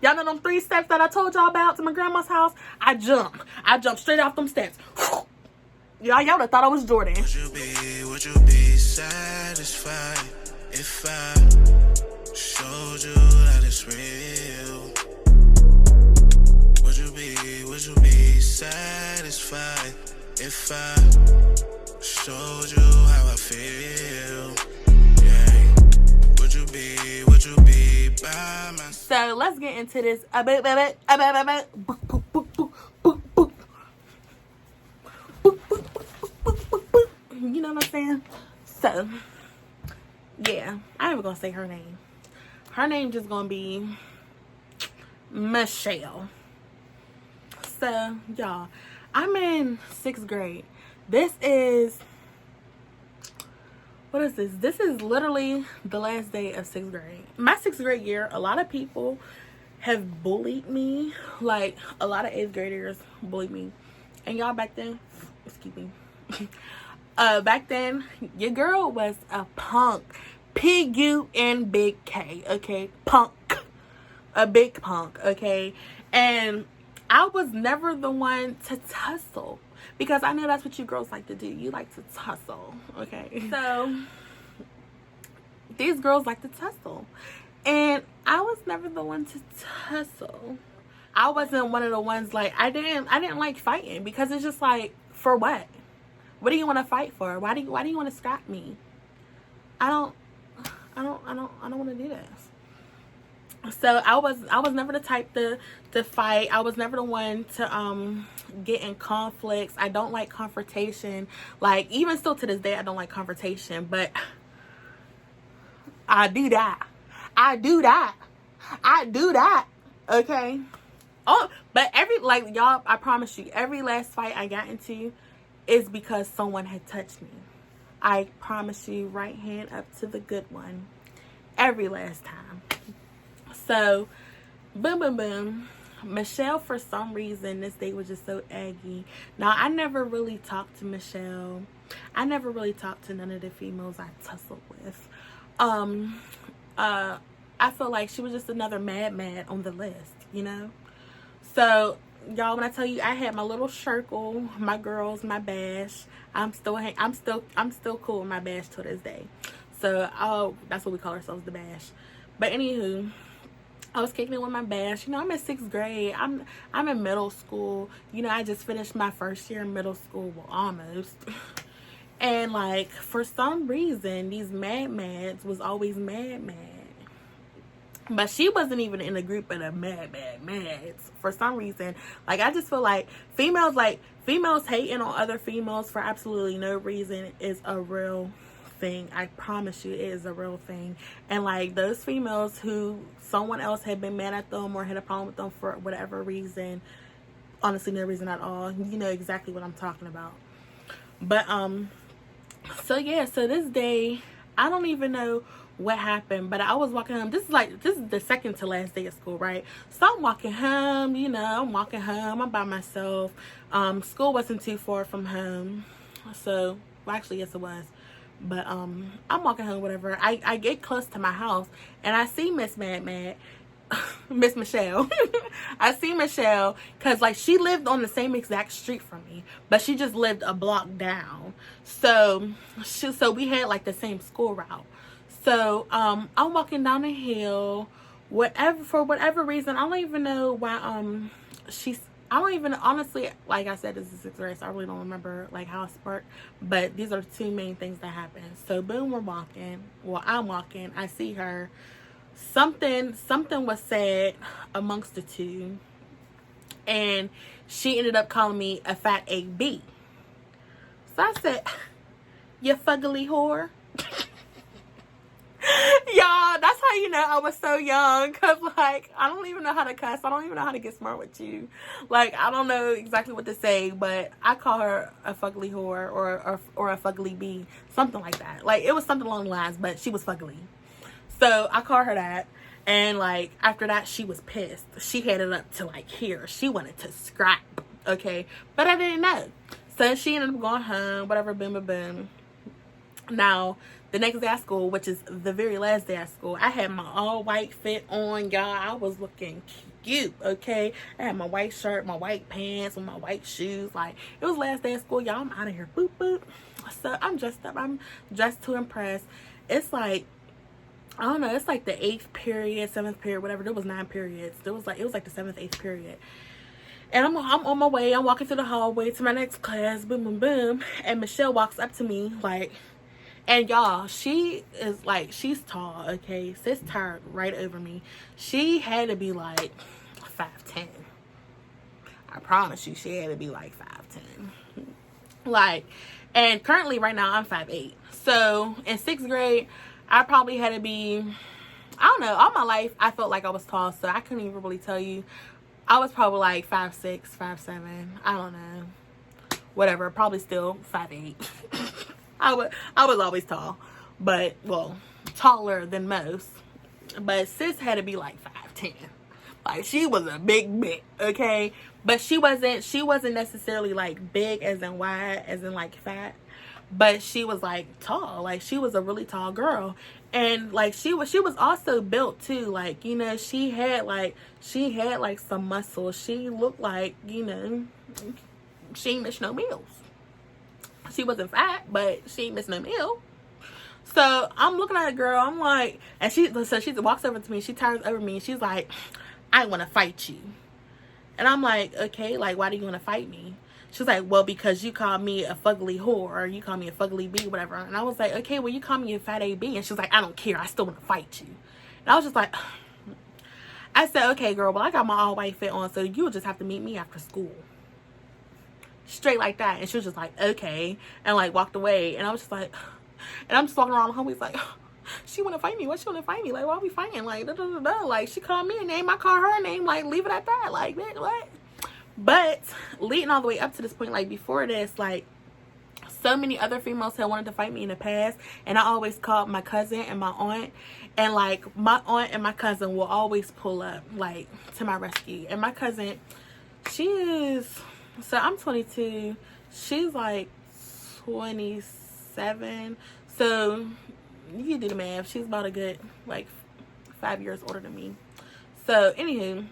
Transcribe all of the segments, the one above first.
Y'all know them 3 steps that I told y'all about to my grandma's house? I jump straight off them steps. Y'all would have thought I was Jordan. Would you be satisfied if I showed you that it's real? Would you be satisfied if I showed you how I feel? Yeah. Would you be by my side? So let's get into this. You know what I'm saying? So, yeah, I ain't even gonna say her name. Her name just gonna be Michelle. So, y'all, I'm in 6th grade. This is, what is this? This is literally the last day of 6th grade. My 6th grade year, a lot of people have bullied me. Like, a lot of 8th graders bullied me. And y'all, back then, excuse me. Back then, your girl was a punk. P-U-N-big-K, okay? Punk. A big punk, okay? And I was never the one to tussle. Because I know that's what you girls like to do. You like to tussle, okay? So, these girls like to tussle. And I was never the one to tussle. I wasn't one of the ones, like, I didn't like fighting. Because it's just like, for what? What do you want to fight for? Why do you want to scrap me? I don't want to do this. So I was never the type to fight. I was never the one to get in conflicts. I don't like confrontation. Like, even still to this day, I don't like confrontation. But I do that. Okay. Oh, but y'all, I promise you, every last fight I got into is because someone had touched me. I promise you, right hand up to the good one. Every last time. So, boom, boom, boom. Michelle, for some reason, this day was just so aggy. Now, I never really talked to Michelle. I never really talked to none of the females I tussled with. I feel like she was just another mad on the list, you know? So, y'all, when I tell you I had my little circle, my girls, my bash, I'm still cool with my bash till this day. So, that's what we call ourselves, the bash. But anywho, I was kicking it with my bash. You know, I'm in 6th grade. I'm in middle school. You know, I just finished my first year in middle school. Well, almost. And, like, for some reason, these mads was always mad. But she wasn't even in a group of the mads. For some reason, like, I just feel like females hating on other females for absolutely no reason is a real thing. I promise you, it is a real thing. And, like, those females who someone else had been mad at them or had a problem with them for whatever reason, honestly, no reason at all, you know exactly what I'm talking about. But, so yeah, so this day, I don't even know what happened, but I was walking home. This is the second to last day of school, right? So I'm walking home, you know, I'm by myself. School wasn't too far from home. So, well, actually, yes, it was. But, I'm walking home, whatever. I get close to my house, and I see Miss Miss Michelle. I see Michelle, because, like, she lived on the same exact street from me, but she just lived a block down. So we had, like, the same school route. So, I'm walking down the hill, for whatever reason. I don't even know why, honestly, like I said, this is 6th grade, so I really don't remember, like, how it sparked, but these are the 2 main things that happened. So, boom, we're walking. Well, I'm walking. I see her. Something was said amongst the 2, and she ended up calling me a fat AB. So, I said, you fugly whore. Y'all, that's how you know I was so young, because, like, I don't even know how to cuss. I don't even know how to get smart with you. Like, I don't know exactly what to say, but I call her a fugly whore or a fugly bee, something like that. Like, it was something along the lines, but she was fugly. So I called her that, and, like, after that, she was pissed. She had it up to, like, here. She wanted to scrap, okay? But I didn't know. So she ended up going home, whatever, boom, boom, boom. Now, the next day at school, which is the very last day at school, I had my all white fit on, y'all. I was looking cute, okay? I had my white shirt, my white pants, and my white shoes. Like, it was last day of school, y'all. I'm out of here. Boop, boop. So I'm dressed up. I'm dressed to impress. It's like, I don't know, it's like the 8th period, 7th period, whatever. There was 9 periods. It was like the 7th, 8th period. And I'm on my way. I'm walking through the hallway to my next class. Boom, boom, boom. And Michelle walks up to me, like, and y'all, she is like, she's tall, okay? Sis towered right over me. She had to be like 5'10". I promise you, she had to be like 5'10". Like, and currently right now I'm 5'8". So in 6th grade, I probably had to be, I don't know, all my life I felt like I was tall, so I couldn't even really tell you. I was probably like 5'6", 5'7". I don't know. Whatever, probably still 5'8". I was always tall, but, well, taller than most. But sis had to be like 5'10". Like, she was a big bitch, okay? But she wasn't necessarily like big as in wide, as in like fat. But she was like tall. Like, she was a really tall girl. And like she was also built too. Like, you know, she had like some muscle. She looked like, you know, she ain't missed no meals. She wasn't fat, but she ain't missed no meal. So I'm looking at the girl, I'm like, and she walks over to me, she towers over me, and she's like, I want to fight you. And I'm like, okay, like, why do you want to fight me? She's like, well, because you call me a fugly whore, or you call me a fugly bee, whatever. And I was like, okay, well, you call me a fat AB. And she's like, I don't care, I still want to fight you. And I was just like, I said, okay, girl, well, I got my all white fit on, so you'll just have to meet me after school. Straight like that. And she was just like, okay, and like walked away. And I was just like, and I'm just walking around the hallways like, she want to fight me. Why she want to fight me? Like, why are we fighting? Like, da, da, da, da. Like, she called me a name, I call her a name. Like, leave it at that. Like, bitch, what? But leading all the way up to this point, like, before this, like, so many other females had wanted to fight me in the past, and I always called my cousin and my aunt, and like my aunt and my cousin will always pull up like to my rescue. And my cousin, she is, so I'm 22, she's like 27, so you can do the math. She's about a good like 5 years older than me. So anywho,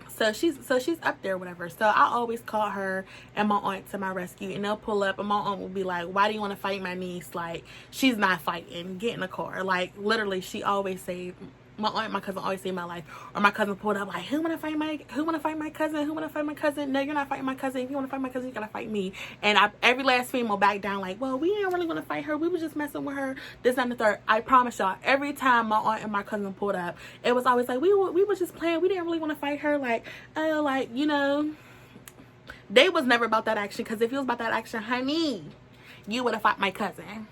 so she's up there, whatever. So I always call her and my aunt to my rescue, and they'll pull up, and my aunt will be like, why do you want to fight my niece? Like, she's not fighting, get in the car. Like, literally, she always saved, my aunt and my cousin always saved my life. Or my cousin pulled up like, who wanna fight my cousin? Who wanna fight my cousin? No, you're not fighting my cousin. If you wanna fight my cousin, you gotta fight me. And every last female back down like, well, we didn't really want to fight her, we was just messing with her, this, that, and the third. I promise y'all, every time my aunt and my cousin pulled up, it was always like, we was just playing, we didn't really want to fight her. Like, like, you know, they was never about that action, because if it was about that action, honey, you would have fought my cousin.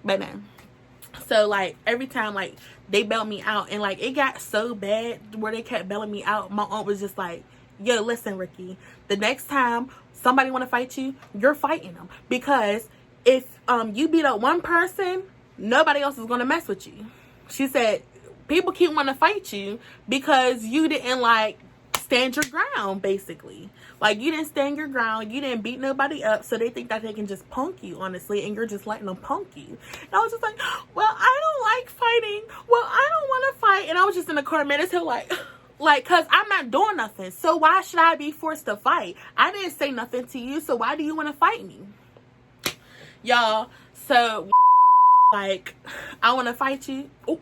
But no. So like every time like they bailed me out, and like it got so bad where they kept bailing me out, my aunt was just like, yo, listen, Ricky, the next time somebody want to fight you, you're fighting them, because if you beat up one person, nobody else is going to mess with you. She said people keep wanting to fight you because you didn't like stand your ground, basically. Like, you didn't stand your ground, you didn't beat nobody up, so they think that they can just punk you, honestly, and you're just letting them punk you. And I was just like, well, I don't like fighting, well, I don't want to fight. And I was just in the car, man, it's hell like, cause I'm not doing nothing, so why should I be forced to fight? I didn't say nothing to you, so why do you want to fight me? Y'all, so like, I want to fight you. Oh,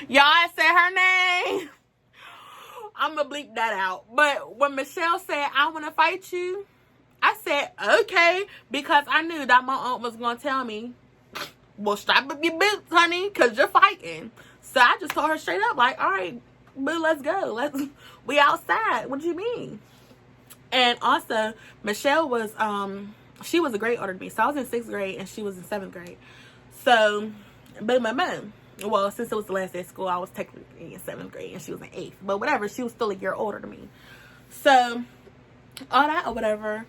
y'all, I said her name. I'm gonna bleep that out. But when Michelle said, I want to fight you, I said, okay, because I knew that my aunt was gonna tell me, well, strap up your boots, honey, because you're fighting. So I just told her straight up, like, all right, boo, let's go. We outside. What do you mean? And also, Michelle was, she was a grade older than me. So I was in 6th grade and she was in 7th grade. So, boom, boom, boom. Well, since it was the last day of school, I was technically in 7th grade and she was in 8th. But whatever, she was still a year older than me. So, all that or whatever.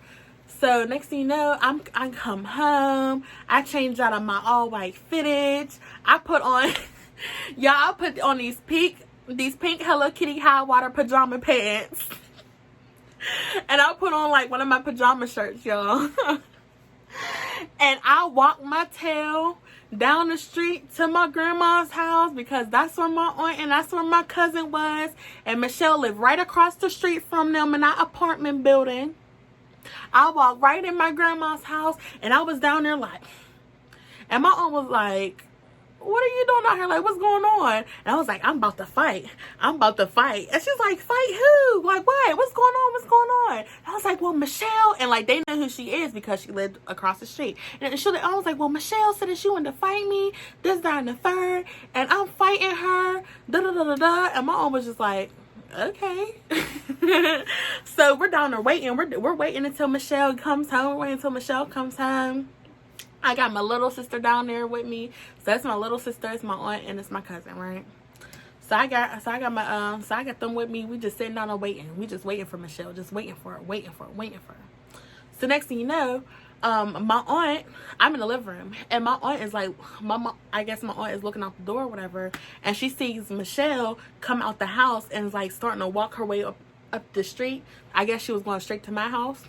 So, next thing you know, I come home. I changed out of my all-white fittage. I put on, y'all, I put on these pink Hello Kitty high water pajama pants. And I put on like one of my pajama shirts, y'all. And I walked my tail down the street to my grandma's house, because that's where my aunt and that's where my cousin was. And Michelle lived right across the street from them in that apartment building. I walked right in my grandma's house, and I was down there like, and my aunt was like, what are you doing out here? Like, what's going on? And I was like, I'm about to fight. I'm about to fight. And she's like, fight who? Like, what? What's going on? What's going on? And I was like, well, Michelle. And like, they know who she is because she lived across the street. And I was like, well, Michelle said that she wanted to fight me. This, that, and the third. And I'm fighting her. Da, da, da, da, da. And my aunt was just like, okay. So we're down there waiting. We're waiting until Michelle comes home. We're waiting until Michelle comes home. I got my little sister down there with me. So that's my little sister, it's my aunt, and it's my cousin, right? So I got them with me. We just sitting down and waiting. We just waiting for Michelle, just waiting for her. So next thing you know, my aunt, I'm in the living room, and my aunt is like, I guess my aunt is looking out the door or whatever, and she sees Michelle come out the house and is like starting to walk her way up the street. I guess she was going straight to my house.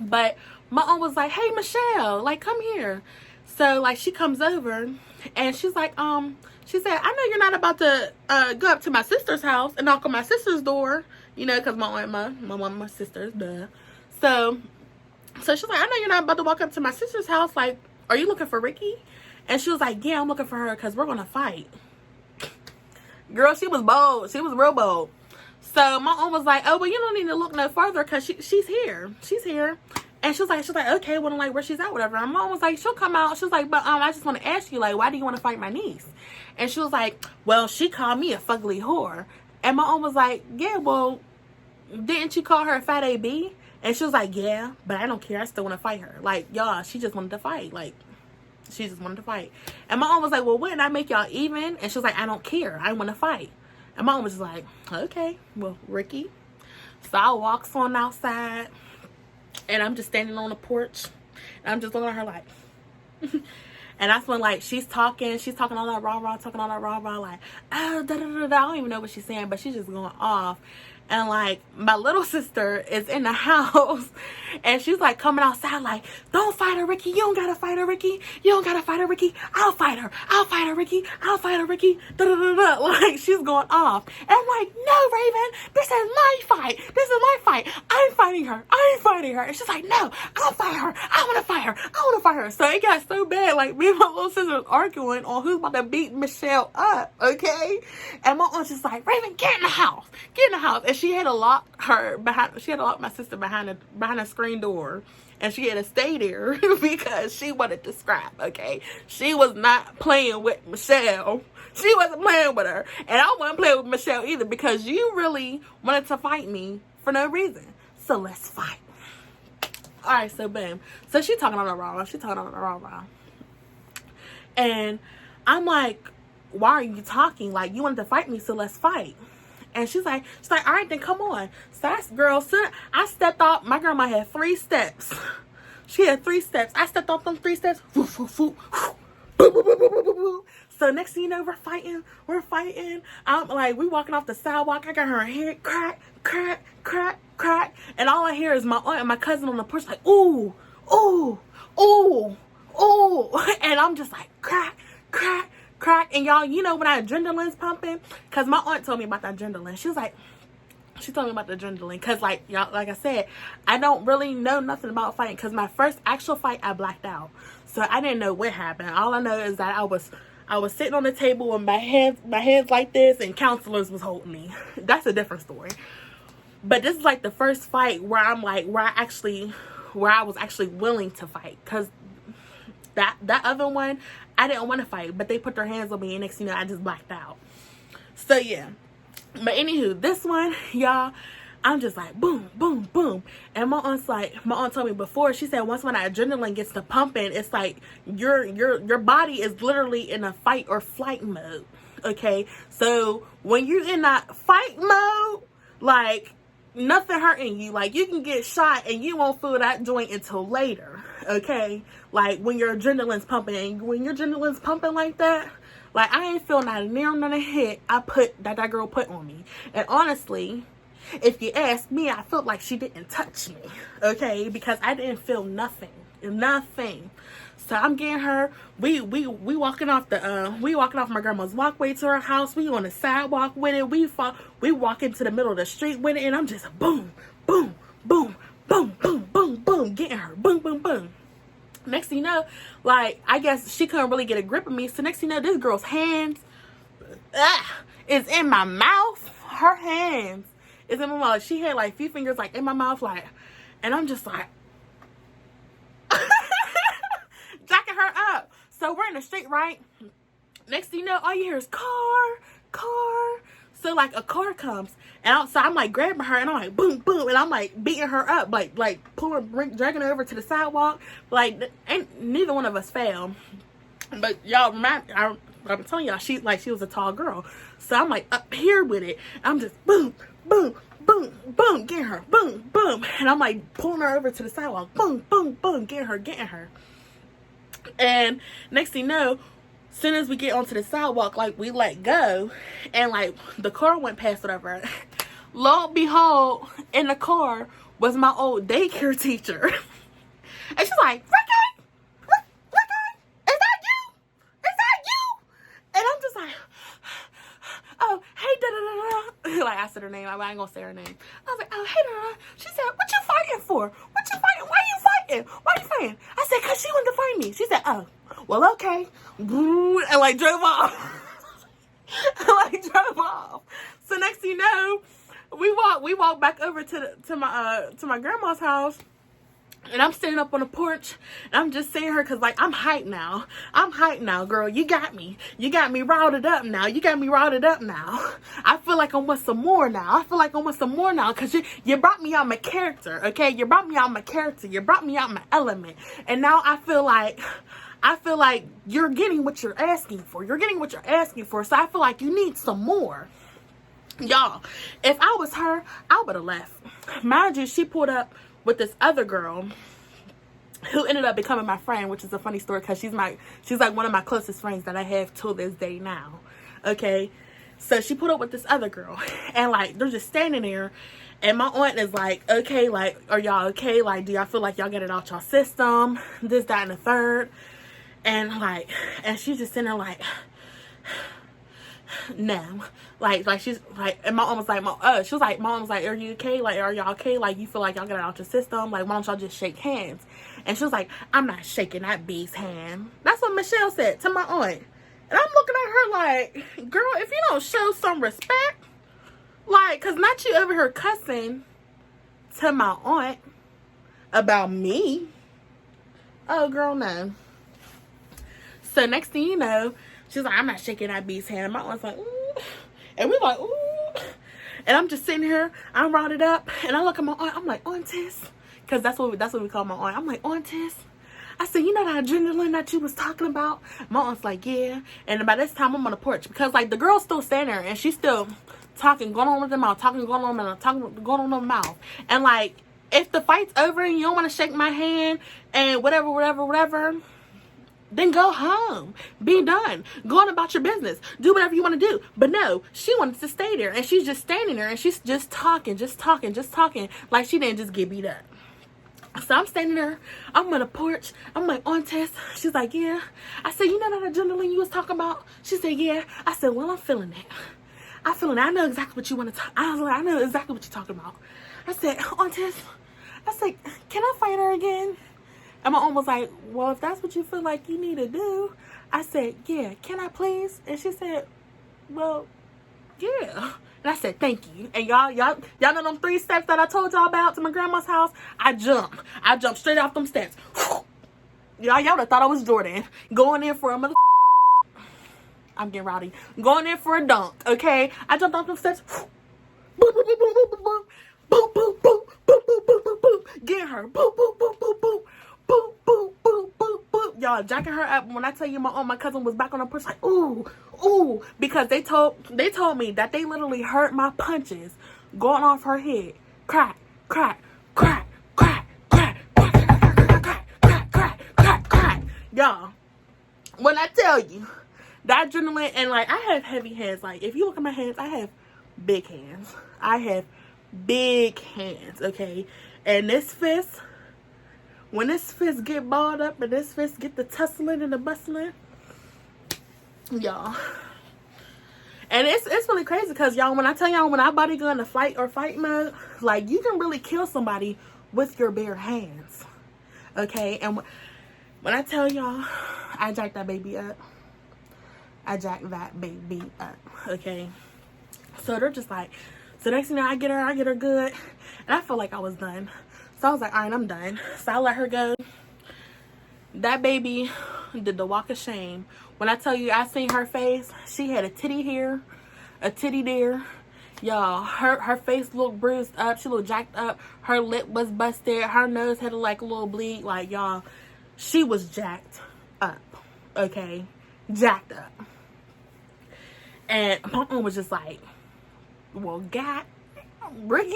But my aunt was like, hey, Michelle, like, come here. So, like, she comes over, and she's like, she said, I know you're not about to go up to my sister's house and knock on my sister's door, you know, because my aunt, my mom, my sisters, duh. So she's like, I know you're not about to walk up to my sister's house. Like, are you looking for Ricky? And she was like, yeah, I'm looking for her because we're going to fight. Girl, she was bold. She was real bold. So my aunt was like, oh, well, you don't need to look no further because she's here. She's here. And she was like, okay, well, like, where she's at, whatever. And my mom was like, she'll come out. She was like, but I just want to ask you, like, why do you want to fight my niece? And she was like, well, she called me a fugly whore. And my mom was like, yeah, well, didn't you call her a fat AB? And she was like, yeah, but I don't care. I still want to fight her. Like, y'all, she just wanted to fight. Like, she just wanted to fight. And my mom was like, well, wouldn't I make y'all even? And she was like, I don't care. I want to fight. And my mom was just like, okay, well, Ricky. So I walks on outside, and I'm just standing on the porch, and I'm just looking at her like, and that's when, like, she's talking all that rah-rah, like, oh, da-da-da-da. I don't even know what she's saying, but she's just going off. And, like, my little sister is in the house, and she's, like, coming outside, like, don't fight her, Ricky. You don't gotta fight her, Ricky. You don't gotta fight her, Ricky. I'll fight her. I'll fight her, Ricky. I'll fight her, Ricky. Da-da-da-da. Like, she's going off. And I'm like, no, Raven, this is my fight. This is my fight. I'm fighting her. I'm fighting her. And she's like, no, I'll fight her. I want to fight her. I want to fight her. So it got so bad. Like, me and my little sister was arguing on who's about to beat Michelle up, okay? And my aunt's just like, Raven, get in the house. Get in the house. And she had to lock my sister behind a screen door, and she had to stay there because she wanted to scrap, okay? She was not playing with Michelle. She wasn't playing with her. And I wasn't playing with Michelle either, because you really wanted to fight me for no reason. So let's fight. Alright, so boom. So she talking on the rah-rah. And I'm like, why are you talking? Like, you wanted to fight me, so let's fight. And she's like, all right, then come on. So I stepped off. My grandma had 3 steps. She had 3 steps. I stepped off them 3 steps. So next thing you know, we're fighting. I'm like, we walking off the sidewalk. I got her head crack, crack, crack, crack. And all I hear is my aunt and my cousin on the porch like, ooh, ooh, ooh, ooh. And I'm just like, crack, crack, crack. And y'all, you know when that adrenaline's pumping? Because my aunt told me about the adrenaline. She told me about the adrenaline. Because, like, y'all, like I said, I don't really know nothing about fighting. Because my first actual fight, I blacked out. So I didn't know what happened. All I know is that I was sitting on the table with my hands like this, and counselors was holding me. That's a different story. But this is like the first fight where I was actually willing to fight. Because that other one, I didn't want to fight, but they put their hands on me, and next thing you know, I just blacked out. So yeah. But anywho, this one, y'all, I'm just like boom, boom, boom. And my aunt told me before, she said once when that adrenaline gets to pumping, it's like your body is literally in a fight or flight mode. Okay? So when you're in that fight mode, like nothing hurting you. Like you can get shot and you won't feel that joint until later. Okay? Like when your adrenaline's pumping, and when your adrenaline's pumping like that, like I ain't feel not near none of hit that girl put on me. And honestly, If you ask me, I felt like she didn't touch me, okay? Because I didn't feel nothing. So I'm getting her. We walking off my grandma's walkway to her house. We on the sidewalk with it. We walk into the middle of the street with it, and I'm just boom, boom, boom, boom, boom, boom, boom, getting her, boom, boom, boom. Next thing you know, like, I guess she couldn't really get a grip of me. So next thing you know, this girl's hands is in my mouth. Her hands is in my mouth. She had like a few fingers like in my mouth, like, and I'm just like jacking her up. So we're in the street, right? Next thing you know, all you hear is car. So like a car comes, and so I'm like grabbing her, and I'm like boom, boom, and I'm like beating her up, like dragging her over to the sidewalk. Like, ain't neither one of us fell, but y'all remember, I'm telling y'all, she was a tall girl. So I'm like up here with it. I'm just boom, boom, boom, boom, getting her, boom, boom, and I'm like pulling her over to the sidewalk, boom, boom, boom, getting her. And next thing you know, soon as we get onto the sidewalk, like, we let go, and like the car went past, whatever. Lo and behold, in the car was my old daycare teacher. And she's like, Ricky, is that you? And I'm just like, oh, hey, da-da-da-da. Like, I said her name. I ain't gonna say her name. I was like, oh, hey, da-da-da. She said, what you fighting for? What you fighting? Why you fighting? Why you fighting? I said, because she wanted to fight me. She said, oh, well, okay. And like drove off. So next thing you know, we walk back over to my grandma's house. And I'm sitting up on the porch, and I'm just seeing her, because, like, I'm hyped now, girl. You got me riled up now. I feel like I want some more now. Because you brought me out my character, okay? You brought me out my element. And now I feel like you're getting what you're asking for. So I feel like you need some more. Y'all, if I was her, I would have left. Mind you, she pulled up with this other girl who ended up becoming my friend, which is a funny story, because she's like one of my closest friends that I have till this day now. Okay, so she put up with this other girl, and like they're just standing there, and my aunt is like, okay, like, are y'all okay? Like, do y'all feel like y'all get it out y'all system? This, that, and the third. And like, and she's just sitting there like, no, like she's like, and my mom was like, my mom was like, are you okay? Like, are y'all okay? Like, you feel like y'all got it out your system? Like, why don't y'all just shake hands? And she was like, I'm not shaking that B's hand. That's what Michelle said to my aunt. And I'm looking at her like, girl, if you don't show some respect, like, cause not you over here cussing to my aunt about me. Oh, girl, no. So next thing you know, she's like, I'm not shaking that B's hand. And my aunt's like, ooh. And we're like, ooh. And I'm just sitting here, I'm routed up, and I look at my aunt, I'm like, Aunties. Because that's what we call my aunt. I'm like, Aunties. I said, you know that adrenaline that you was talking about? My aunt's like, yeah. And by this time, I'm on the porch. Because, like, the girl's still standing there, and she's still talking, going on with her mouth, going on her mouth. And, like, if the fight's over and you don't want to shake my hand and whatever, then go home. Be done. Go on about your business. Do whatever you want to do. But no, she wanted to stay there. And she's just standing there. And she's just talking. Like she didn't just get beat up. So I'm standing there. I'm on the porch. I'm like, Auntie. She's like, yeah. I said, you know that adrenaline you was talking about? She said, yeah. I said, well, I'm feeling it. I know exactly what you want to talk. I was like, I know exactly what you're talking about. I said, Auntie. I said, can I fight her again? And my aunt was like, well, if that's what you feel like you need to do. I said, yeah, can I please? And she said, well, yeah. And I said, thank you. And y'all know them 3 steps that I told y'all about to my grandma's house? I jumped straight off them steps. Y'all would have thought I was Jordan. Going in for a mother... I'm getting rowdy. Going in for a dunk, okay? I jumped off them steps. Boop, boop, boop, boop, boop, boop. Boop, boop, boop, boop, boop, boop, boop, boop. Get her. Boop, boop, boop, boop, boop. Boop, boop, boop, boop, boop. Y'all jacking her up. When I tell you my cousin was back on the porch like, ooh, because they told me that they literally heard my punches going off her head. Crack, crack, crack, crack, crack, crack, crack, crack, crack, crack, crack. Y'all, when I tell you that adrenaline, and like I have heavy hands. Like if you look at my hands, I have big hands. I have big hands, okay? And this fist, when this fist get balled up and this fist get the tussling and the bustling, y'all. And it's really crazy because, y'all, when I tell y'all, when our body go into fight or fight mode, like, you can really kill somebody with your bare hands, okay? And when I tell y'all, I jacked that baby up. I jacked that baby up, okay? So they're just like, so next thing you know, I get her good. And I feel like I was done. So I was like, all right, I'm done. So I let her go. That baby did the walk of shame. When I tell you, I seen her face, she had a titty here, a titty there. Y'all, her face looked bruised up. She looked jacked up. Her lip was busted. Her nose had like a little bleed. Like, y'all, she was jacked up, okay? Jacked up. And my mom was just like, well, God, Ricky?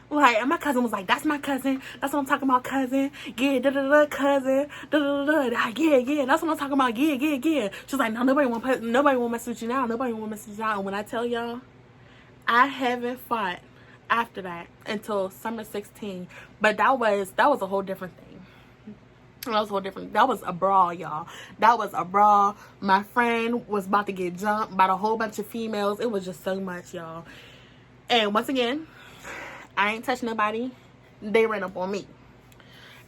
Like, and my cousin was like, that's my cousin. That's what I'm talking about, cousin. Yeah, da-da-da, cousin. Da-da-da-da. Yeah, that's what I'm talking about. Yeah. She's like, no, nobody won't mess with you now. Nobody won't mess with you now. And when I tell y'all, I haven't fought after that until summer 16. But that was a whole different thing. That was a brawl, y'all. That was a brawl. My friend was about to get jumped by a whole bunch of females. It was just so much, y'all. And once again, I ain't touched nobody. They ran up on me.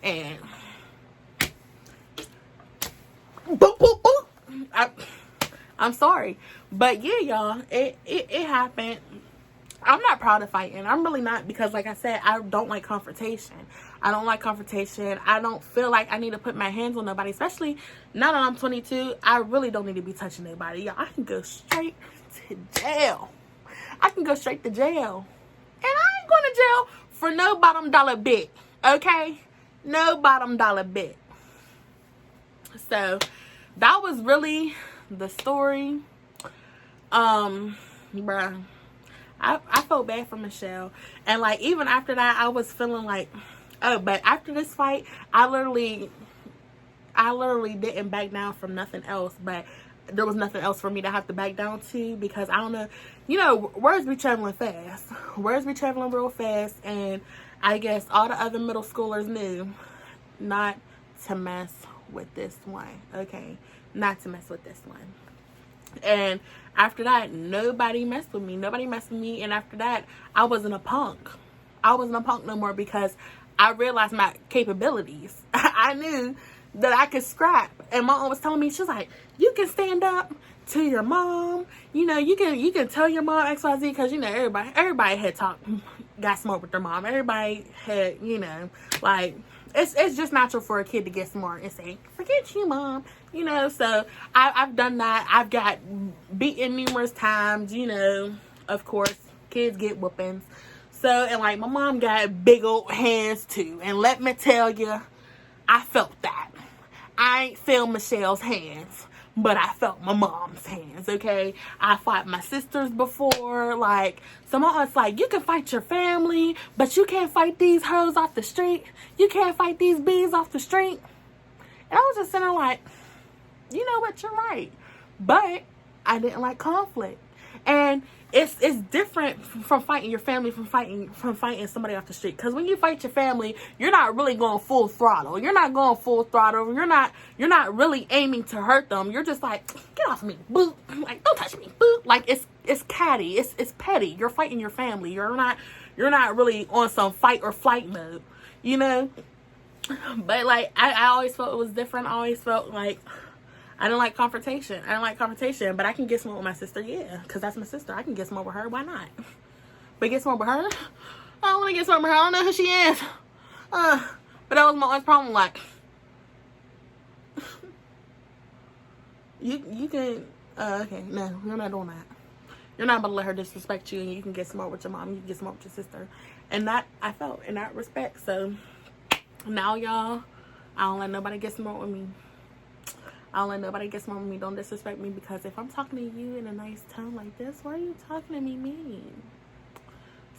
And boop, boop, boop. I'm sorry. But yeah, y'all, it happened. I'm not proud of fighting. I'm really not, because like I said, I don't like confrontation. I don't feel like I need to put my hands on nobody, especially now that I'm 22. I really don't need to be touching nobody. Y'all, I can go straight to jail. And I ain't going to jail for no bottom dollar bit, okay? No bottom dollar bit. So, that was really the story. Bruh, I felt bad for Michelle. And, like, even after that, I was feeling like, oh, but after this fight, I literally didn't back down from nothing else, but there was nothing else for me to have to back down to, because I don't know, you know, words be traveling fast. Words be traveling real fast, and I guess all the other middle schoolers knew not to mess with this one, okay? Not to mess with this one. And after that, nobody messed with me. And after that, I wasn't a punk. No more, because I realized my capabilities. I knew that I could scrap. And my mom was telling me, she was like, you can stand up to your mom. You know, you can tell your mom XYZ, because, you know, everybody had got smart with their mom. Everybody had, you know, like, it's just natural for a kid to get smart and say, forget you, mom. You know, so I've done that. I've got beaten numerous times, you know, of course, kids get whoopings. So, and like, my mom got big old hands too. And let me tell you, I felt that. I ain't feel Michelle's hands, but I felt my mom's hands, okay? I fought my sisters before, like, some of us, like, you can fight your family, but you can't fight these hoes off the street. You can't fight these bees off the street. And I was just sitting there like, you know what, you're right. But I didn't like conflict. And it's different from fighting your family from fighting somebody off the street. Because when you fight your family, you're not really going full throttle. You're not You're not really aiming to hurt them. You're just like, get off me, boop. Like, don't touch me, boop. Like, it's catty. It's petty. You're fighting your family. You're not really on some fight or flight mode, you know. But like, I always felt it was different. I always felt like I didn't like confrontation. But I can get smart with my sister, yeah, because that's my sister. I can get smart with her. Why not? But get smart with her? I don't want to get smart with her. I don't know who she is. But that was my only problem. Like, you can. Okay, no, you're not doing that. You're not about to let her disrespect you, and you can get smart with your mom. You can get smart with your sister, and that I felt in that respect. So now, y'all, I don't let nobody get smart with me. Don't disrespect me, because if I'm talking to you in a nice tone like this, why are you talking to me mean?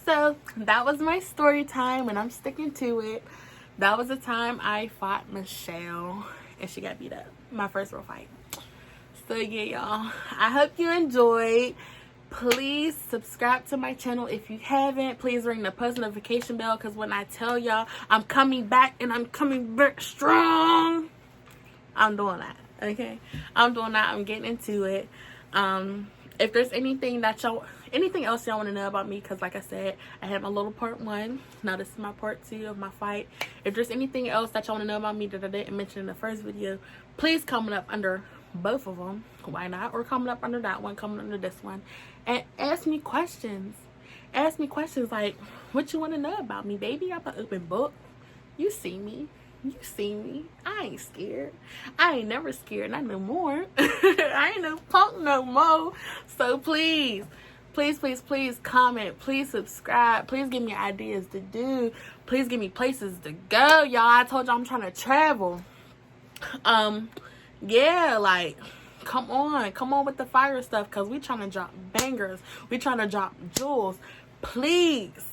So that was my story time, and I'm sticking to it. That was the time I fought Michelle, and she got beat up. My first real fight. So yeah, y'all, I hope you enjoyed. please subscribe to my channel if you haven't. Please ring the post notification bell, because when I tell y'all I'm coming back and I'm coming back strong, I'm doing that. Okay, I'm doing that. I'm getting into it. If there's anything else y'all want to know about me, because like I said, I had my little part 1. Now this is my part 2 of my fight. If there's anything else that y'all want to know about me that I didn't mention in the first video, please comment up under both of them. Why not? Or comment up under that one, comment under this one, and ask me questions. Ask me questions like, what you want to know about me, baby? I'm an open book. You see me. You see me. I ain't scared. I ain't never scared. Not no more. I ain't no punk no more. So please, please, please, please comment. Please subscribe. Please give me ideas to do. Please give me places to go, y'all. I told y'all I'm trying to travel. Yeah, like, come on with the fire stuff, because we trying to drop bangers. We trying to drop jewels. Please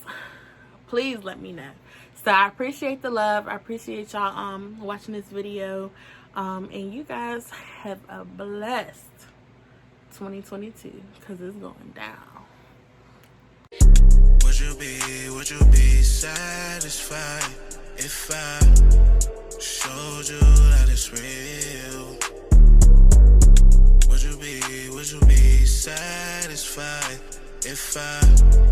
let me know. So I appreciate the love. I appreciate y'all watching this video. And you guys have a blessed 2022, because it's going down. Would you be satisfied if I showed you that it's real? Would you be satisfied if I